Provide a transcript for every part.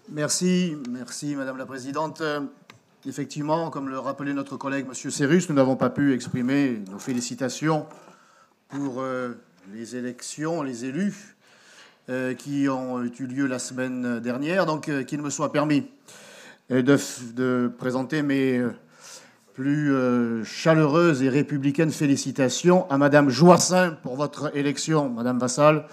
Merci Madame la Présidente. Effectivement, comme le rappelait notre collègue Monsieur Cérus, nous n'avons pas pu exprimer nos félicitations pour les élections, les élus qui ont eu lieu la semaine dernière, donc qu'il me soit permis de présenter mes plus chaleureuses et républicaines félicitations à Madame Joissains pour votre élection, Madame Vassal,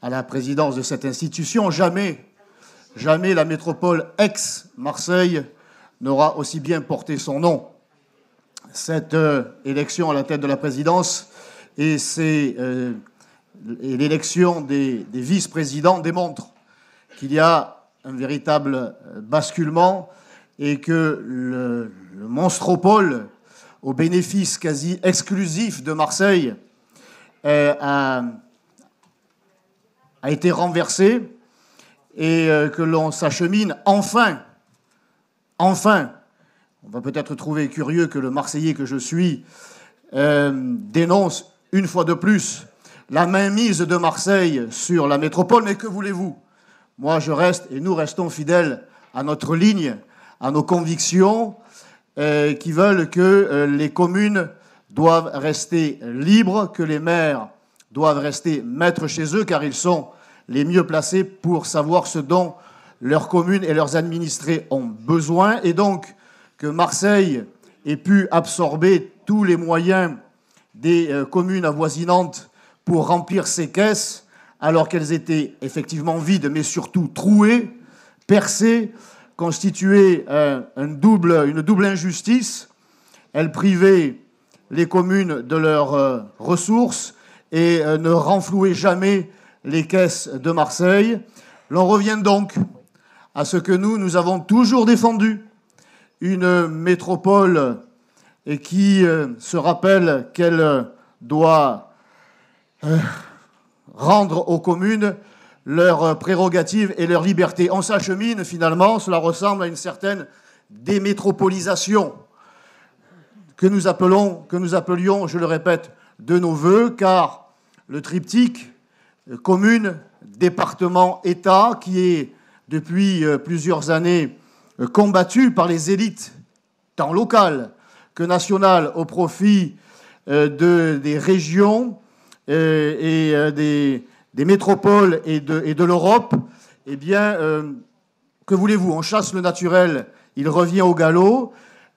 à la présidence de cette institution. Jamais la métropole ex-Marseille n'aura aussi bien porté son nom. Cette élection à la tête de la présidence et l'élection des vice-présidents démontrent qu'il y a un véritable basculement et que le monstropole, au bénéfice quasi exclusif de Marseille, a été renversé et que l'on s'achemine enfin, on va peut-être trouver curieux que le Marseillais que je suis dénonce une fois de plus la mainmise de Marseille sur la métropole, mais que voulez-vous? Moi, je reste, et nous restons fidèles à notre ligne, à nos convictions, qui veulent que les communes doivent rester libres, que les maires doivent rester maîtres chez eux, car ils sont les mieux placés pour savoir ce dont leurs communes et leurs administrés ont besoin, et donc que Marseille ait pu absorber tous les moyens des communes avoisinantes pour remplir ses caisses, alors qu'elles étaient effectivement vides, mais surtout trouées, percées, constituaient une double injustice. Elles privaient les communes de leurs ressources et ne renflouaient jamais les caisses de Marseille. L'on revient donc à ce que nous avons toujours défendu, une métropole qui se rappelle qu'elle doit rendre aux communes leurs prérogatives et leurs libertés. On s'achemine finalement, cela ressemble à une certaine démétropolisation que nous appelions, je le répète, de nos voeux, car le triptyque commune, département, État, qui est depuis plusieurs années combattu par les élites, tant locales que nationales, au profit des régions et des métropoles et de l'Europe, eh bien, que voulez-vous? On chasse le naturel, il revient au galop.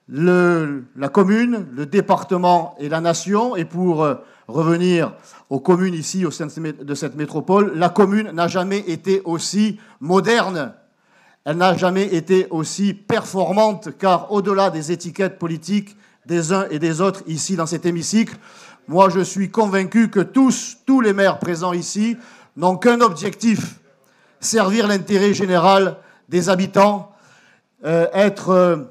La commune, le département et la nation, et pour revenir aux communes ici, au sein de cette métropole, la commune n'a jamais été aussi moderne, elle n'a jamais été aussi performante, car au-delà des étiquettes politiques des uns et des autres ici dans cet hémicycle, moi je suis convaincu que tous les maires présents ici n'ont qu'un objectif, servir l'intérêt général des habitants, être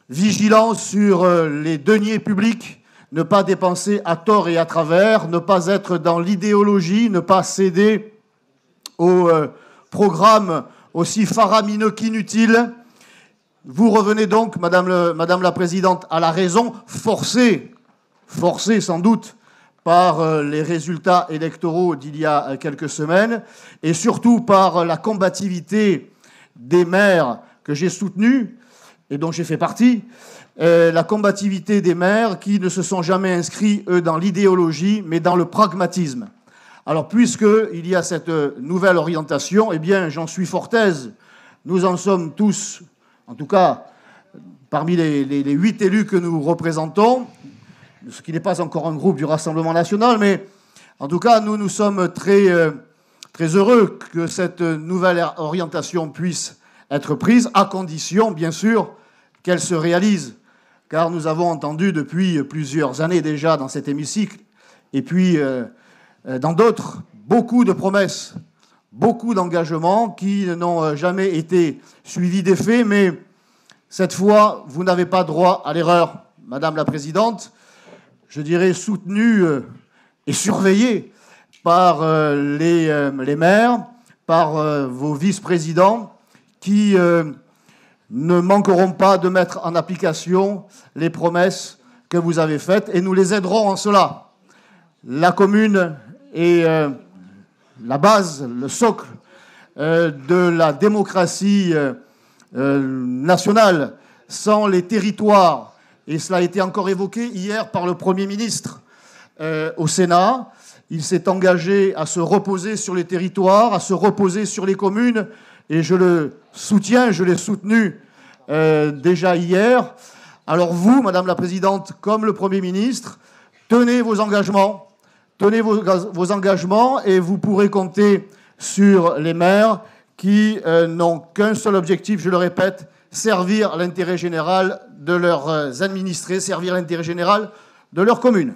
vigilants sur les deniers publics, ne pas dépenser à tort et à travers, ne pas être dans l'idéologie, ne pas céder aux programmes aussi faramineux qu'inutiles. Vous revenez donc, Madame la Présidente, à la raison, forcée sans doute par les résultats électoraux d'il y a quelques semaines, et surtout par la combativité des maires que j'ai soutenus, et dont j'ai fait partie, la combativité des maires qui ne se sont jamais inscrits, eux, dans l'idéologie, mais dans le pragmatisme. Alors, puisqu'il y a cette nouvelle orientation, eh bien, j'en suis fort aise. Nous en sommes tous, en tout cas, parmi les 8 élus que nous représentons, ce qui n'est pas encore un groupe du Rassemblement national, mais en tout cas, nous sommes très heureux que cette nouvelle orientation puisse être prise, à condition, bien sûr, qu'elle se réalise. Car nous avons entendu depuis plusieurs années déjà dans cet hémicycle, et puis dans d'autres, beaucoup de promesses, beaucoup d'engagements qui n'ont jamais été suivis des faits, mais cette fois, vous n'avez pas droit à l'erreur, Madame la Présidente, je dirais soutenue et surveillée par les maires, par vos vice-présidents, qui ne manqueront pas de mettre en application les promesses que vous avez faites, et nous les aiderons en cela. La commune est la base, le socle de la démocratie national, sans les territoires, et cela a été encore évoqué hier par le Premier ministre au Sénat, il s'est engagé à se reposer sur les territoires, à se reposer sur les communes, et je le soutiens, je l'ai soutenu déjà hier. Alors vous, Madame la Présidente, comme le Premier ministre, tenez vos engagements, et vous pourrez compter sur les maires qui n'ont qu'un seul objectif, je le répète, servir l'intérêt général de leurs administrés, servir l'intérêt général de leur commune.